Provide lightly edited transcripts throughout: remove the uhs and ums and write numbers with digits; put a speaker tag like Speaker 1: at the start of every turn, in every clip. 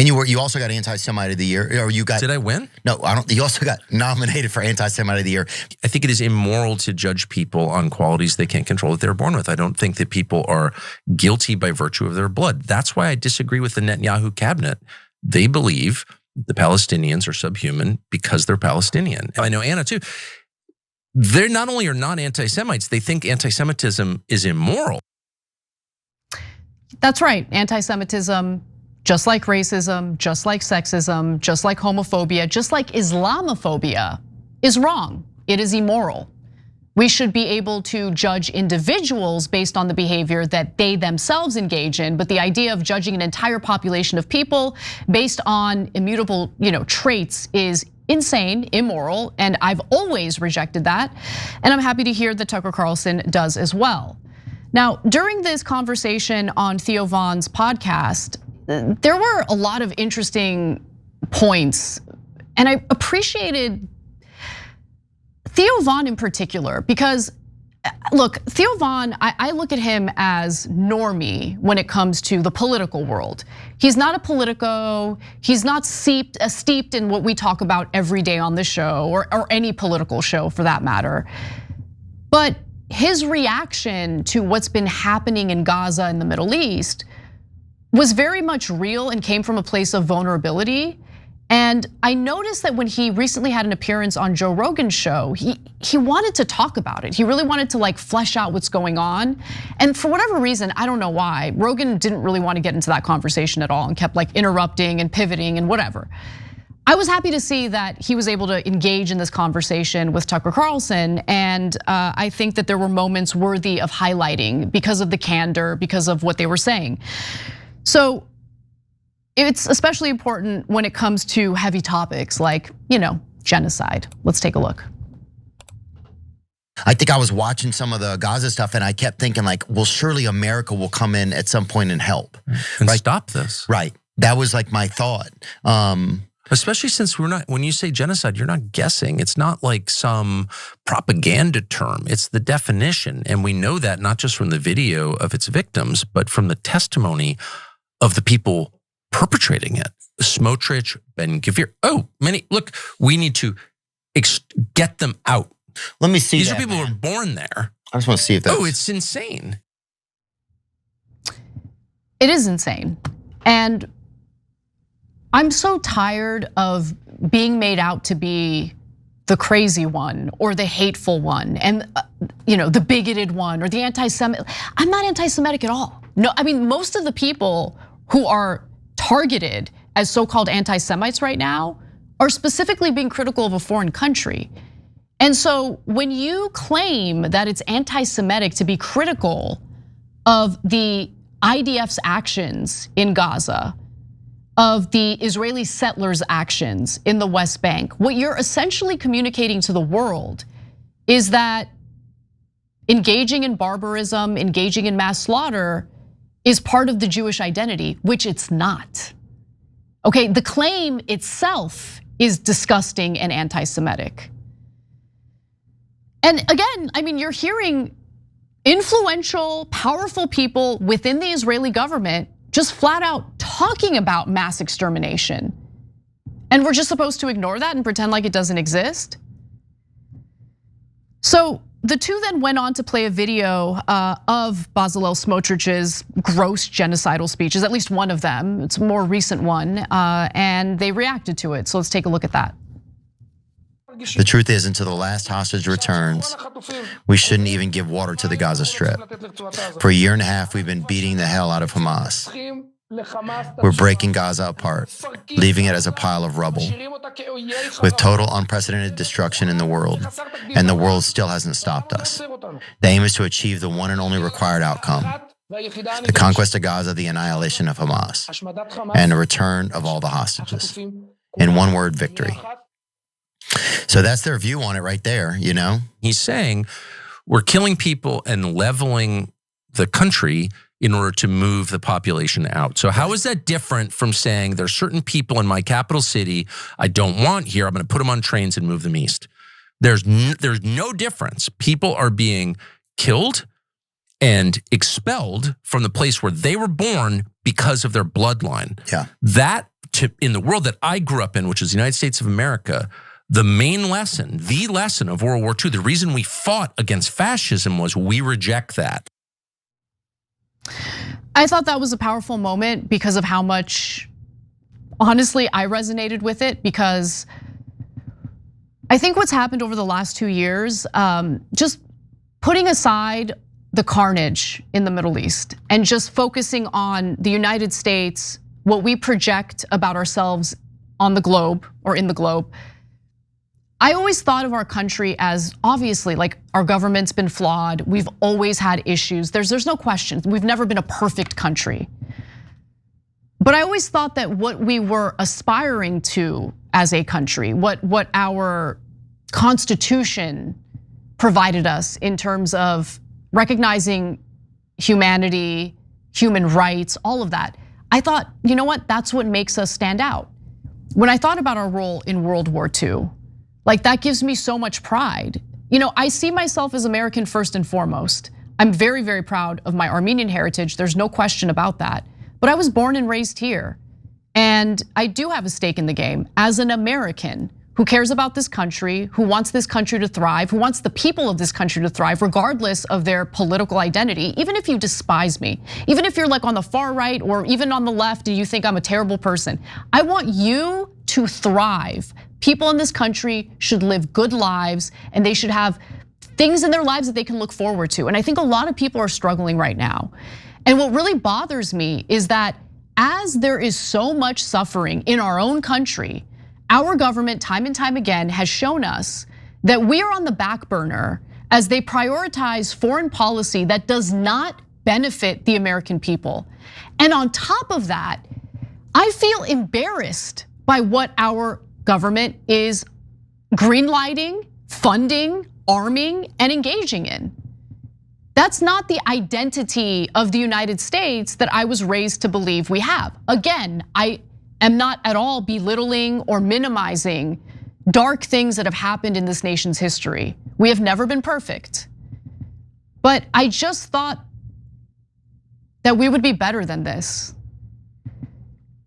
Speaker 1: And you also got Anti-Semite of the Year, or you got?
Speaker 2: Did I win?
Speaker 1: No, I don't. You also got nominated for Anti-Semite of the Year.
Speaker 2: I think it is immoral to judge people on qualities they can't control that they're born with. I don't think that people are guilty by virtue of their blood. That's why I disagree with the Netanyahu cabinet. They believe the Palestinians are subhuman because they're Palestinian. And I know Anna too. They're not only are not anti-Semites, they think anti-Semitism is immoral.
Speaker 3: That's right. Anti-Semitism, just like racism, just like sexism, just like homophobia, just like Islamophobia, is wrong. It is immoral. We should be able to judge individuals based on the behavior that they themselves engage in, but the idea of judging an entire population of people based on immutable, traits is insane, immoral, and I've always rejected that. And I'm happy to hear that Tucker Carlson does as well. Now, during this conversation on Theo Von's podcast, there were a lot of interesting points, and I appreciated Theo Von in particular, because look, Theo Von, I look at him as normie when it comes to the political world. He's not a politico, he's not steeped in what we talk about every day on the show, or any political show for that matter. But his reaction to what's been happening in Gaza and the Middle East was very much real and came from a place of vulnerability. And I noticed that when he recently had an appearance on Joe Rogan's show, he wanted to talk about it. He really wanted to flesh out what's going on. And for whatever reason, I don't know why, Rogan didn't really want to get into that conversation at all and kept interrupting and pivoting and whatever. I was happy to see that he was able to engage in this conversation with Tucker Carlson, and I think that there were moments worthy of highlighting because of the candor, because of what they were saying. So it's especially important when it comes to heavy topics like, genocide. Let's take a look.
Speaker 1: I think I was watching some of the Gaza stuff and I kept thinking well, surely America will come in at some point and help.
Speaker 2: And stop this.
Speaker 1: Right, that was my thought.
Speaker 2: Especially since when you say genocide, you're not guessing. It's not like some propaganda term. It's the definition. And we know that not just from the video of its victims, but from the testimony of the people perpetrating it. Smotrich, Ben-Gvir. Look, we need to get them out.
Speaker 1: Let me see.
Speaker 2: These are people who were born there.
Speaker 1: I just want to see if that's.
Speaker 2: It's insane.
Speaker 3: It is insane. And I'm so tired of being made out to be the crazy one or the hateful one and the bigoted one or the anti-Semitic. I'm not anti-Semitic at all. No, I mean, most of the people who are targeted as so-called anti-Semites right now are specifically being critical of a foreign country. And so when you claim that it's anti-Semitic to be critical of the IDF's actions in Gaza, of the Israeli settlers' actions in the West Bank, what you're essentially communicating to the world is that engaging in barbarism, engaging in mass slaughter is part of the Jewish identity, which it's not. Okay, the claim itself is disgusting and anti-Semitic. And again, I mean, you're hearing influential, powerful people within the Israeli government just flat out talking about mass extermination. And we're just supposed to ignore that and pretend like it doesn't exist? So the two then went on to play a video of Bezalel Smotrich's gross genocidal speeches, at least one of them. It's a more recent one, and they reacted to it. So let's take a look at that.
Speaker 1: The truth is, until the last hostage returns, we shouldn't even give water to the Gaza Strip. For a year and a half, we've been beating the hell out of Hamas. We're breaking Gaza apart, leaving it as a pile of rubble, with total unprecedented destruction in the world, and the world still hasn't stopped us. The aim is to achieve the one and only required outcome: the conquest of Gaza, the annihilation of Hamas, and the return of all the hostages. In one word, victory. So that's their view on it right there,
Speaker 2: He's saying we're killing people and leveling the country in order to move the population out. So how is that different from saying there's certain people in my capital city I don't want here, I'm gonna put them on trains and move them east? There's no difference. People are being killed and expelled from the place where they were born because of their bloodline.
Speaker 1: Yeah.
Speaker 2: That, in the world that I grew up in, which is the United States of America, the main lesson, the lesson of World War II, the reason we fought against fascism was we reject that.
Speaker 3: I thought that was a powerful moment because of how much, honestly, I resonated with it, because I think what's happened over the last 2 years, just putting aside the carnage in the Middle East and just focusing on the United States, what we project about ourselves on the globe or in the globe. I always thought of our country as, obviously, like, our government's been flawed. We've always had issues. There's no question. We've never been a perfect country. But I always thought that what we were aspiring to as a country, what our Constitution provided us in terms of recognizing humanity, human rights, all of that, I thought, you know what, that's what makes us stand out. When I thought about our role in World War II, like, that gives me so much pride. You know, I see myself as American first and foremost. I'm very, very proud of my Armenian heritage. There's no question about that. But I was born and raised here. And I do have a stake in the game as an American who cares about this country, who wants this country to thrive, who wants the people of this country to thrive, regardless of their political identity. Even if you despise me, even if you're like on the far right or even on the left and you think I'm a terrible person, I want you to thrive. People in this country should live good lives, and they should have things in their lives that they can look forward to. And I think a lot of people are struggling right now. And what really bothers me is that as there is so much suffering in our own country, our government time and time again has shown us that we are on the back burner as they prioritize foreign policy that does not benefit the American people. And on top of that, I feel embarrassed by what our government is greenlighting, funding, arming, and engaging in. That's not the identity of the United States that I was raised to believe we have. Again, I am not at all belittling or minimizing dark things that have happened in this nation's history. We have never been perfect. But I just thought that we would be better than this.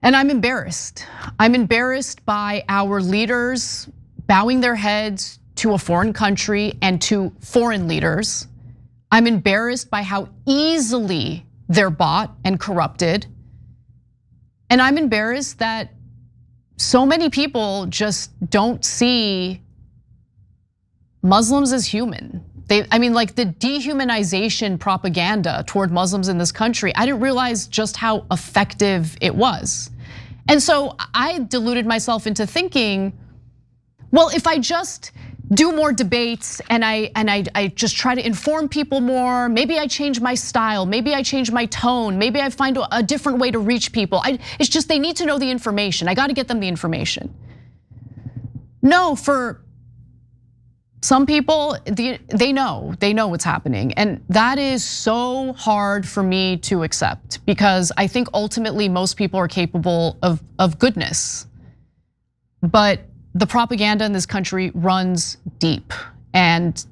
Speaker 3: And I'm embarrassed. I'm embarrassed by our leaders bowing their heads to a foreign country and to foreign leaders. I'm embarrassed by how easily they're bought and corrupted. And I'm embarrassed that so many people just don't see Muslims as human. I mean, like, the dehumanization propaganda toward Muslims in this country, I didn't realize just how effective it was. And so I deluded myself into thinking, well, if I just do more debates and I just try to inform people more, maybe I change my style, maybe I change my tone, maybe I find a different way to reach people. It's just they need to know the information. I gotta get them the information. No, for some people, they know what's happening. And that is so hard for me to accept, because I think ultimately most people are capable of goodness. But the propaganda in this country runs deep. And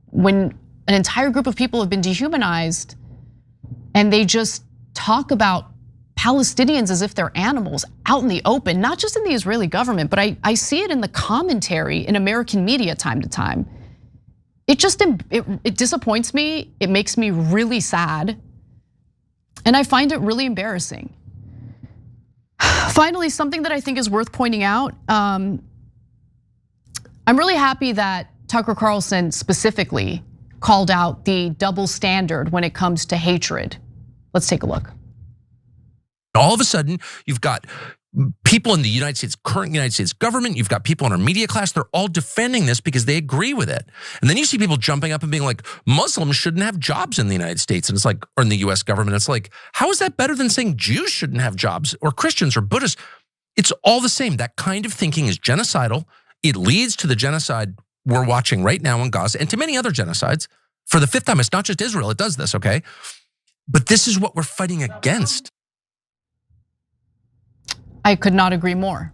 Speaker 3: when an entire group of people have been dehumanized and they just talk about Palestinians as if they're animals out in the open, not just in the Israeli government, but I see it in the commentary in American media time to time. It just it disappoints me. It makes me really sad. And I find it really embarrassing. Finally, something that I think is worth pointing out. I'm really happy that Tucker Carlson specifically called out the double standard when it comes to hatred. Let's take a look.
Speaker 2: All of a sudden, you've got people in the United States, current United States government, you've got people in our media class, they're all defending this because they agree with it. And then you see people jumping up and being like, Muslims shouldn't have jobs in the United States. And it's like, or in the US government, it's like, how is that better than saying Jews shouldn't have jobs or Christians or Buddhists? It's all the same. That kind of thinking is genocidal. It leads to the genocide we're watching right now in Gaza and to many other genocides. For the fifth time, it's not just Israel, it does this, okay? But this is what we're fighting against.
Speaker 3: I could not agree more.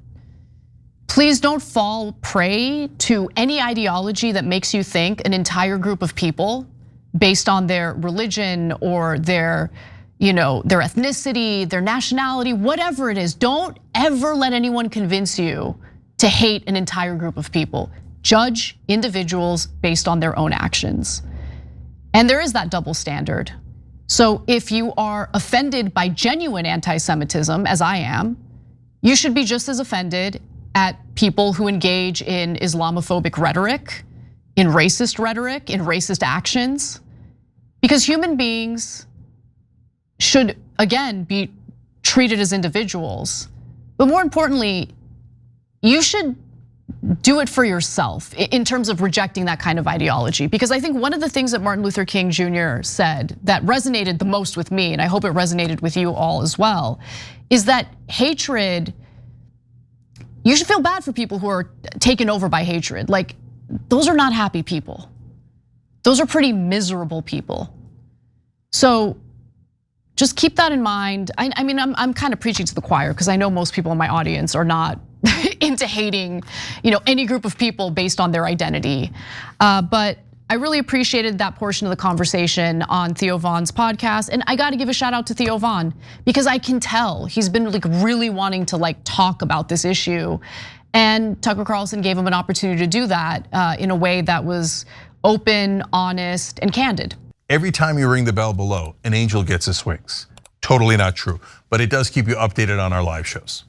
Speaker 3: Please don't fall prey to any ideology that makes you think an entire group of people, based on their religion or their their ethnicity, their nationality, whatever it is. Don't ever let anyone convince you to hate an entire group of people. Judge individuals based on their own actions. And there is that double standard. So if you are offended by genuine anti-Semitism, as I am, you should be just as offended at people who engage in Islamophobic rhetoric, in racist actions, because human beings should, again, be treated as individuals. But more importantly, you should do it for yourself in terms of rejecting that kind of ideology. Because I think one of the things that Martin Luther King Jr. said that resonated the most with me, and I hope it resonated with you all as well, is that hatred, you should feel bad for people who are taken over by hatred. Like, those are not happy people. Those are pretty miserable people. So just keep that in mind. I mean, I'm kind of preaching to the choir because I know most people in my audience are not into hating, any group of people based on their identity. But I really appreciated that portion of the conversation on Theo Von's podcast. And I gotta give a shout out to Theo Von because I can tell he's been really wanting to talk about this issue. And Tucker Carlson gave him an opportunity to do that in a way that was open, honest, and candid.
Speaker 4: Every time you ring the bell below, an angel gets his wings. Totally not true, but it does keep you updated on our live shows.